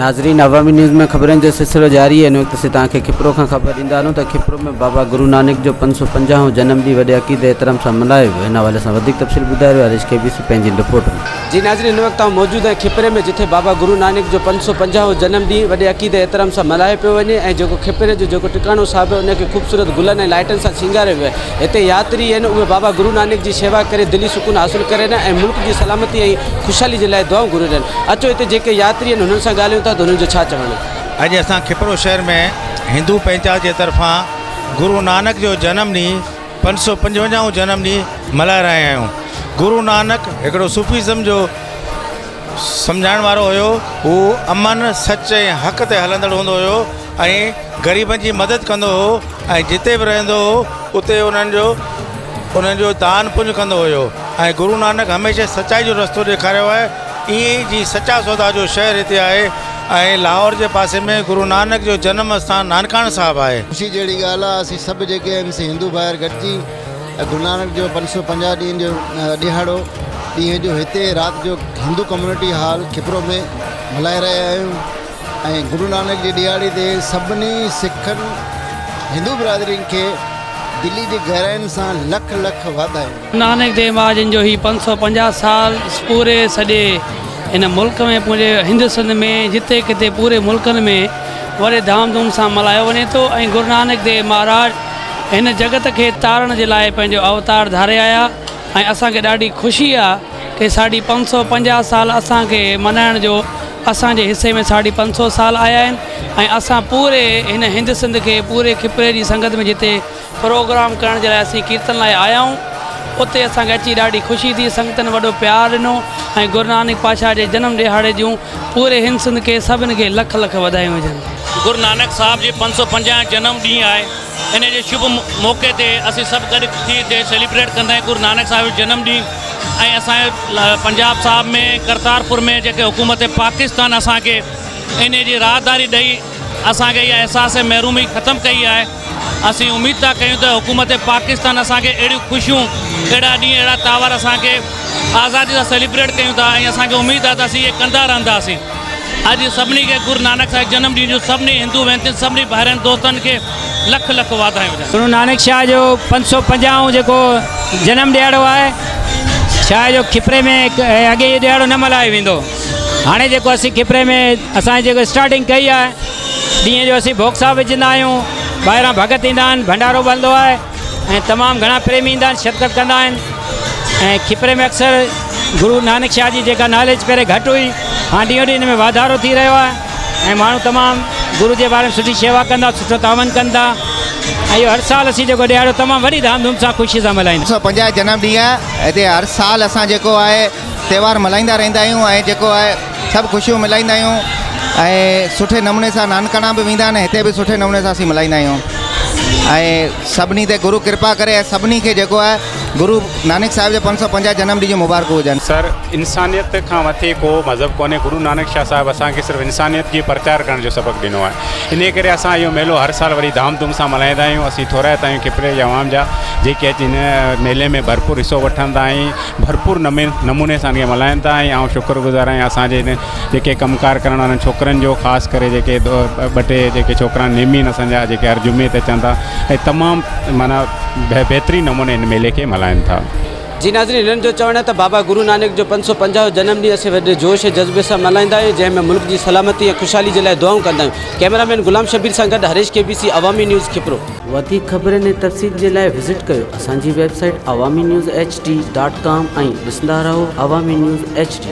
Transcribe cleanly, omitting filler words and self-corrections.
नाज़रीन, अवामी न्यूज़ में ख़बरनि जो सिलसिलो जारी है। इन वक्त से तव्हांखे खिपरो खां ख़बर ॾींदा आहियूं त खिपरो में बाबा गुरु नानक जो 550 जन्म ॾींहुं वॾे अक़ीदे एहतराम सां मल्हायो वियो। हिन हवाले सां वधीक तफ़सील ॿुधाए रहियो हरीश केबीसी पंहिंजी रिपोर्ट में। जी नाज़रीन, हिन वक्त मौजूदु आहे खिपरे में, जिथे बाबा गुरु नानक जो 550 जन्म ॾींहुं वॾे अक़ीदे एहतराम सां मल्हायो पियो वञे ऐं जेको खिपरे जो जेको टिकाणो साहिबु आहे उनखे ख़ूबसूरत गुलनि ऐं लाइटनि सां सींगारियो वियो आहे। हिते यात्री आहिनि उहे बाबा गुरु नानक जी शेवा करे दिली सुकून हासिलु करनि ऐं मुल्क जी सलामती ऐं ख़ुशहाली जे लाइ दुआऊं घुरनि। अचो हिते जेके यात्री आहिनि हुननि सां ॻाल्हायूं था त हुननि जो छा चवणु। अॼु असां खिपरो शहर में हिंदू पंचायत जे तरफ़ां गुरु नानक जो जनम ॾींहुं 555 जनम ॾींहुं मल्हाए रहिया आहियूं। गुरु नानक हिकिड़ो सूफ़ीज़म जो सम्झाइण वारो हुयो। हू अमन सच ऐं हक़ ते हलंदड़ हूंदो हुयो ऐं ग़रीबनि जी मदद कंदो हो ऐं जिते बि रहंदो हो उते उन्हनि जो दान पुञ कंदो हुयो ऐं गुरु नानक हमेशह सचाई जो रस्तो ॾेखारियो आहे। ईअं जी सचा सौदा जो शहर हिते आहे ऐं लाहौर जे पासे में गुरु नानक जो जन्म स्थान नानकाना साहिबु आहे। ख़ुशी जहिड़ी ॻाल्हि आहे, असीं सभु जेके आहिनि से हिंदू भाइर गॾिजी गुरु नानक जो 550 ॾींहं जो ॾिहाड़ो ॾींहं जो हिते राति जो हिंदू कम्यूनिटी हॉल खिपरो में मल्हाए रहिया आहियूं ऐं गुरु नानक जी ॾियारी ते सभिनी सिखनि हिंदू बिरादरीनि खे दिल्ली जी गहराइनि सां लख लख वाधायूं। नानक देव महाजन जो ही 550 साल पूरे सॼे इन मुल्क में, पूरे हिंदुस्तान में, जिते किथे पूरे मुल्कनि में वॾे धाम धूम सां मल्हायो वञे थो ऐं गुरु नानक देव महाराज हिन जगत खे तारण जे लाइ पंहिंजो अवतार धारे आया ऐं असांखे ॾाढी ख़ुशी आहे कि साढी 550 साल असांखे मल्हाइण जो असांजे हिसे में 550 साल आया आहिनि ऐं असां पूरे हिन हिंद सिंध खे, पूरे खिपरे जी संगत में जिते प्रोग्राम करण जे लाइ असीं कीर्तन लाइ आया आहियूं, उते असांखे अची ॾाढी ख़ुशी थी। संगतनि वॾो प्यारु ॾिनो ऐं गुरु नानक पातशाह जे जनम ॾिहाड़े जूं पूरे हिंद सिंध खे सभिनि खे लख लख वधायूं हुजनि। गुरु नानक साहिब जे 550 जनम ॾींहुं आहे। इन जे शुभ मौक़े ते असीं सभु गॾु थी हिते सेलिब्रेट कंदा आहियूं गुरु नानक साहिब जो जनम ॾींहुं। ऐं असांजे पंजाब साहिब में करतारपुर में जेके हुकूमत पाकिस्तान असांखे इन जी राहदारी ॾेई असांखे इहा अहसास महरूमी ख़तमु कई आहे। असीं उमेद था कयूं त हुकूमत पाकिस्तान असांखे अहिड़ियूं ख़ुशियूं, अहिड़ा ॾींहं, अहिड़ा त्योहार असांखे आज़ादी सां सेलिब्रेट कयूं था ऐं असांखे उमेद आहे त असीं इहे कंदा रहंदासीं। अॼु सभिनी खे गुरु नानक साहिब जनम ॾींहं जो सभिनी हिंदू वेंतियुनि सभिनी भाइरनि दोस्तनि खे लख लख वाधायूं। गुरु नानक शाह जो 550 जेको जनम ॾिहाड़ो आहे, शाह जो खिपरे में अॻे इहो ॾिहाड़ो न मल्हायो वेंदो। हाणे जेको असीं खिपरे में असांजी जेको स्टार्टिंग कई आहे, ॾींहं जो असीं भोगसा विझंदा आहियूं, ॿाहिरां भगत ईंदा आहिनि, भंडारो हलंदो आहे ऐं तमामु घणा प्रेमी ईंदा आहिनि, शिरकत कंदा आहिनि। ऐं खिपरे में अक्सर गुरु नानक शाह जी जेका नॉलेज पहिरें घटि हुई, हाणे ॾींहों ॾींहुं हिन में वाधारो थी रहियो आहे ऐं माण्हू तमामु गुरु जे बारे में सुठी शेवा कंदा, सुठो तावन कनि था ऐं इहो हर साल असीं जेको ॾिहाड़ो तमामु वॾी धाम धूम सां ख़ुशी सां मल्हाईंदा। 550 जनम ॾींहुं आहे हिते हर साल असां जेको आहे त्योहार मल्हाईंदा रहंदा आहियूं ऐं जेको आहे सभु ख़ुशियूं मिलाईंदा आहियूं ऐं सुठे नमूने सां नानकाना बि वेंदा आहिनि, हिते बि सुठे नमूने सां असीं मल्हाईंदा आहियूं ऐं सभिनी ते गुरु कृपा करे ऐं सभिनी खे जेको आहे गुरु नानक साहिब जो 550 जनम ॾींहं जो मुबारक हुजनि। सर, इंसानियत खां मथे को मज़हब कोन्हे। गुरु नानक शाह साहिबु असांखे सिर्फ़ु इंसानियत जी प्रचार करण जो सबक़ु ॾिनो आहे। इन करे असां इहो मेलो हर साल वरी धाम धूम सां मल्हाईंदा आहियूं। असीं थोरा आहियूं खिपरे जे आवाम जा जेके अची हिन मेले में भरपूर हिसो वठंदा आहियूं, भरपूर नमूने सां इहे मल्हाइनि था ऐं शुक्रगुज़ार आहियां असांजे हिन जेके कमकार करण वारनि छोकिरनि जो, ख़ासि करे जेके ॿ टे जेके छोकिरा नेमीन असांजा जेके हर जुमे ते अचनि था ऐं तमामु माना बहितरीन नमूने हिन मेले खे मल्हाइनि था। जी नाज़रीन, हिननि जो चवणु आहे त बाबा गुरु नानक जो 550 जनम ॾींहुं असीं वॾे जोश ऐं जज़्बे सां मल्हाईंदा आहियूं, जंहिंमें मुल्क जी सलामती ऐं ख़ुशहाली जे लाइ दुआऊं कंदा आहियूं। कैमरामैन गुलाम शबीर सां गॾु हरीश केबीसी, अवामी न्यूज़ खिपरो। वधीक ख़बरनि ऐं तफ़सील जे लाइ विज़िट कयो असांजी वेबसाइट awamiNewsHD.com ऐं ॾिसंदा रहो अवामी न्यूज़ HD।